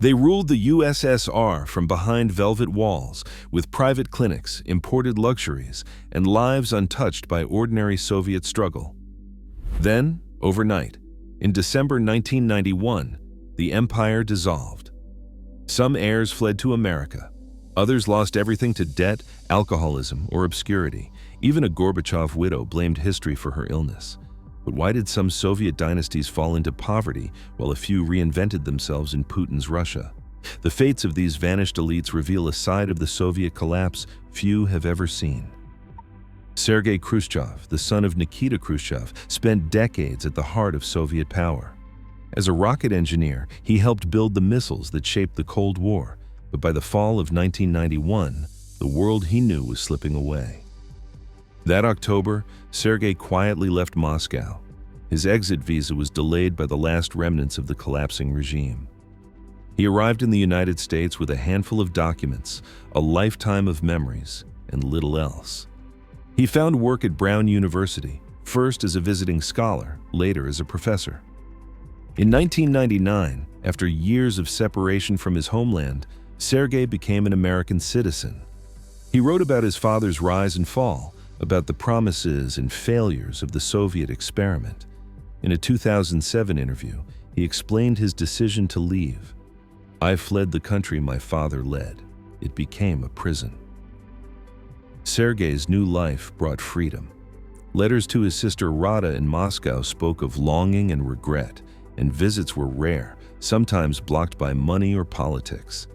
They ruled the USSR from behind velvet walls, with private clinics, imported luxuries, and lives untouched by ordinary Soviet struggle. Then, overnight, in December 1991, the empire dissolved. Some heirs fled to America. Others lost everything to debt, alcoholism, or obscurity. Even a Gorbachev widow blamed history for her illness. But why did some Soviet dynasties fall into poverty while a few reinvented themselves in Putin's Russia? The fates of these vanished elites reveal a side of the Soviet collapse few have ever seen. Sergei Khrushchev, the son of Nikita Khrushchev, spent decades at the heart of Soviet power. As a rocket engineer, he helped build the missiles that shaped the Cold War, but by the fall of 1991, the world he knew was slipping away. That October, Sergei quietly left Moscow. His exit visa was delayed by the last remnants of the collapsing regime. He arrived in the United States with a handful of documents, a lifetime of memories, and little else. He found work at Brown University, first as a visiting scholar, later as a professor. In 1999, after years of separation from his homeland, Sergei became an American citizen. He wrote about his father's rise and fall, about the promises and failures of the Soviet experiment. In a 2007 interview, he explained his decision to leave. "I fled the country my father led. It became a prison." Sergei's new life brought freedom. Letters to his sister Rada in Moscow spoke of longing and regret, and visits were rare, sometimes blocked by money or politics.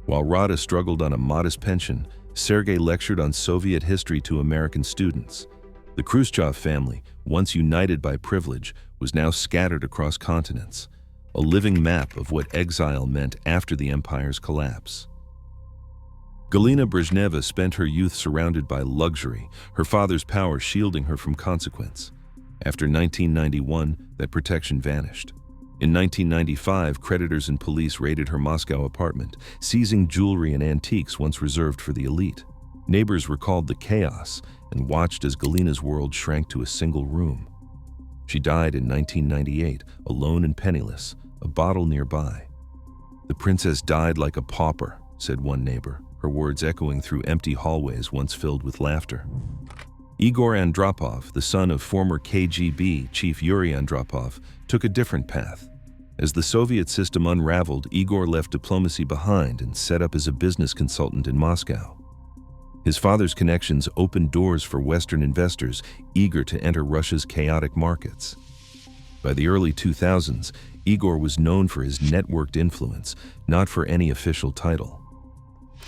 While Rada struggled on a modest pension, Sergei lectured on Soviet history to American students. The Khrushchev family, once united by privilege, was now scattered across continents, a living map of what exile meant after the empire's collapse. Galina Brezhneva spent her youth surrounded by luxury, her father's power shielding her from consequence. After 1991, that protection vanished. In 1995, creditors and police raided her Moscow apartment, seizing jewelry and antiques once reserved for the elite. Neighbors recalled the chaos and watched as Galina's world shrank to a single room. She died in 1998, alone and penniless, a bottle nearby. "The princess died like a pauper," said one neighbor, her words echoing through empty hallways once filled with laughter. Igor Andropov, the son of former KGB chief Yuri Andropov, took a different path. As the Soviet system unraveled, Igor left diplomacy behind and set up as a business consultant in Moscow. His father's connections opened doors for Western investors eager to enter Russia's chaotic markets. By the early 2000s, Igor was known for his networked influence, not for any official title.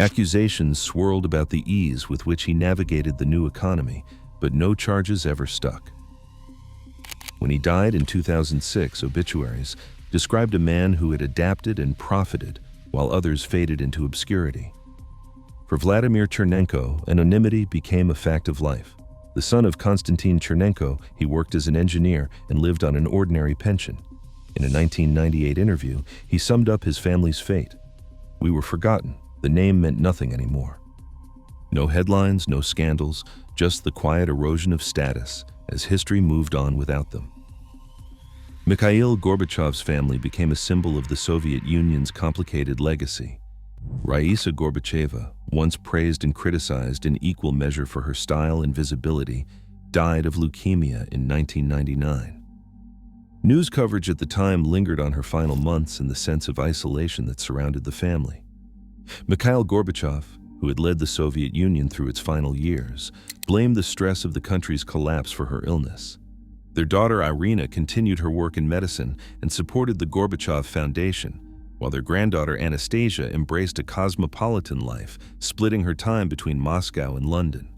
Accusations swirled about the ease with which he navigated the new economy, but no charges ever stuck. When he died in 2006, obituaries described a man who had adapted and profited while others faded into obscurity. For Vladimir Chernenko, anonymity became a fact of life. The son of Konstantin Chernenko, he worked as an engineer and lived on an ordinary pension. In a 1998 interview, he summed up his family's fate. "We were forgotten. The name meant nothing anymore." No headlines, no scandals, just the quiet erosion of status as history moved on without them. Mikhail Gorbachev's family became a symbol of the Soviet Union's complicated legacy. Raisa Gorbacheva, once praised and criticized in equal measure for her style and visibility, died of leukemia in 1999. News coverage at the time lingered on her final months and the sense of isolation that surrounded the family. Mikhail Gorbachev, who had led the Soviet Union through its final years, blamed the stress of the country's collapse for her illness. Their daughter Irina continued her work in medicine and supported the Gorbachev Foundation, while their granddaughter Anastasia embraced a cosmopolitan life, splitting her time between Moscow and London.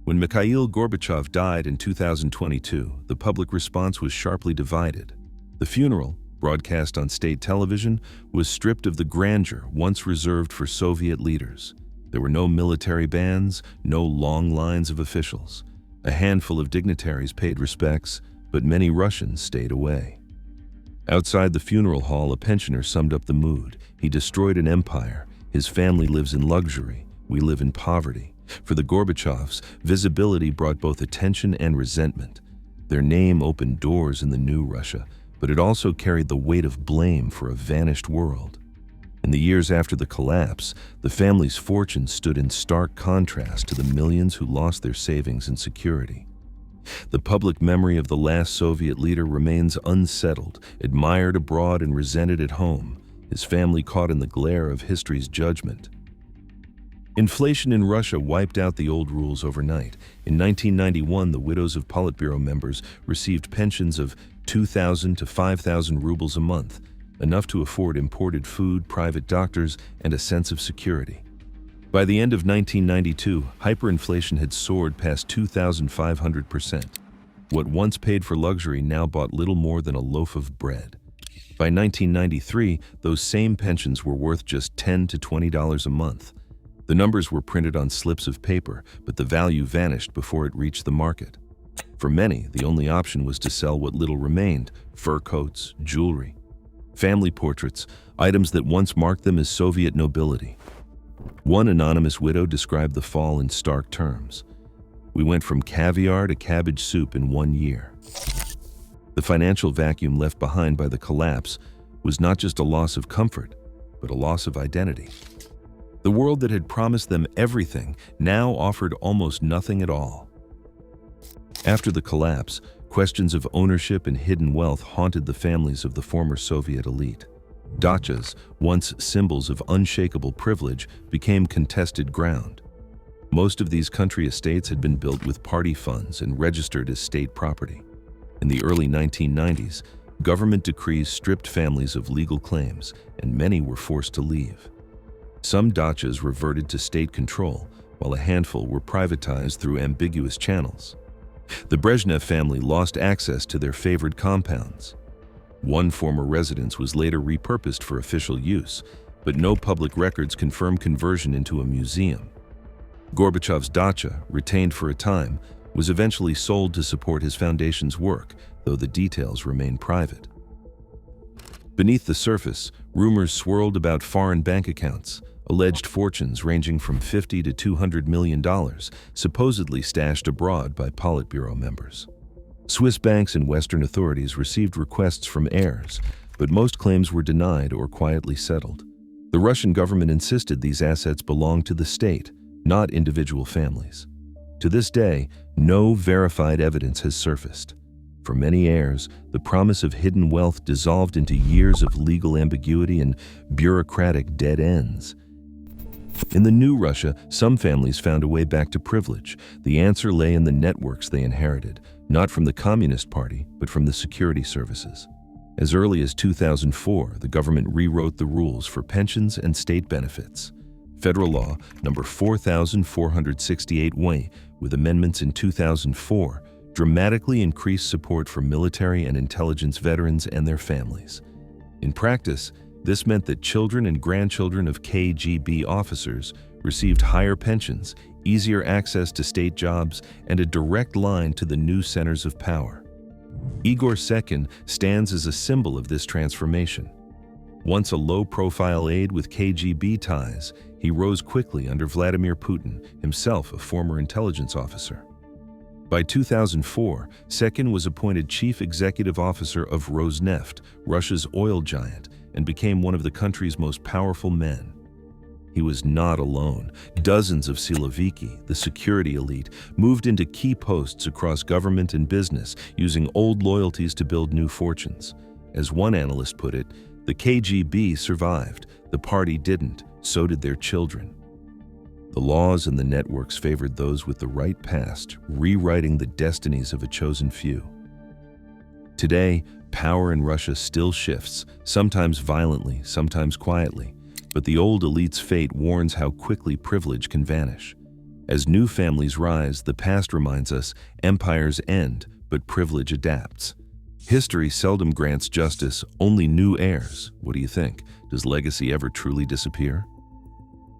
When Mikhail Gorbachev died in 2022, the public response was sharply divided. The funeral, broadcast on state television, was stripped of the grandeur once reserved for Soviet leaders. There were no military bands, no long lines of officials. A handful of dignitaries paid respects, but many Russians stayed away. Outside the funeral hall, a pensioner summed up the mood. "He destroyed an empire. His family lives in luxury. We live in poverty." For the Gorbachevs, visibility brought both attention and resentment. Their name opened doors in the new Russia, but it also carried the weight of blame for a vanished world. In the years after the collapse, the family's fortune stood in stark contrast to the millions who lost their savings and security. The public memory of the last Soviet leader remains unsettled, admired abroad and resented at home, his family caught in the glare of history's judgment. Inflation in Russia wiped out the old rules overnight. In 1991, the widows of Politburo members received pensions of 2,000 to 5,000 rubles a month, enough to afford imported food, private doctors, and a sense of security. By the end of 1992, hyperinflation had soared past 2,500%. What once paid for luxury now bought little more than a loaf of bread. By 1993, those same pensions were worth just $10 to $20 a month. The numbers were printed on slips of paper, but the value vanished before it reached the market. For many, the only option was to sell what little remained: fur coats, jewelry, family portraits, items that once marked them as Soviet nobility. One anonymous widow described the fall in stark terms. "We went from caviar to cabbage soup in 1 year." The financial vacuum left behind by the collapse was not just a loss of comfort, but a loss of identity. The world that had promised them everything now offered almost nothing at all. After the collapse, questions of ownership and hidden wealth haunted the families of the former Soviet elite. Dachas, once symbols of unshakable privilege, became contested ground. Most of these country estates had been built with party funds and registered as state property. In the early 1990s, government decrees stripped families of legal claims, and many were forced to leave. Some dachas reverted to state control, while a handful were privatized through ambiguous channels. The Brezhnev family lost access to their favored compounds. One former residence was later repurposed for official use, but no public records confirm conversion into a museum. Gorbachev's dacha, retained for a time, was eventually sold to support his foundation's work, though the details remain private. Beneath the surface, rumors swirled about foreign bank accounts, alleged fortunes ranging from $50 to $200 million, supposedly stashed abroad by Politburo members. Swiss banks and Western authorities received requests from heirs, but most claims were denied or quietly settled. The Russian government insisted these assets belonged to the state, not individual families. To this day, no verified evidence has surfaced. For many heirs, the promise of hidden wealth dissolved into years of legal ambiguity and bureaucratic dead ends. In the new Russia, some families found a way back to privilege. The answer lay in the networks they inherited, not from the Communist Party, but from the security services. As early as 2004, the government rewrote the rules for pensions and state benefits. Federal Law number 4468, with amendments in 2004, dramatically increased support for military and intelligence veterans and their families. In practice, this meant that children and grandchildren of KGB officers received higher pensions, easier access to state jobs, and a direct line to the new centers of power. Igor Sekin stands as a symbol of this transformation. Once a low-profile aide with KGB ties, he rose quickly under Vladimir Putin, himself a former intelligence officer. By 2004, Sekin was appointed chief executive officer of Rosneft, Russia's oil giant, and became one of the country's most powerful men. He was not alone. Dozens of Siloviki, the security elite, moved into key posts across government and business, using old loyalties to build new fortunes. As one analyst put it, the KGB survived, the party didn't, so did their children. The laws and the networks favored those with the right past, rewriting the destinies of a chosen few. Today, power in Russia still shifts, sometimes violently, sometimes quietly, but the old elite's fate warns how quickly privilege can vanish. As new families rise, the past reminds us empires end, but privilege adapts. History seldom grants justice, only new heirs. What do you think? Does legacy ever truly disappear?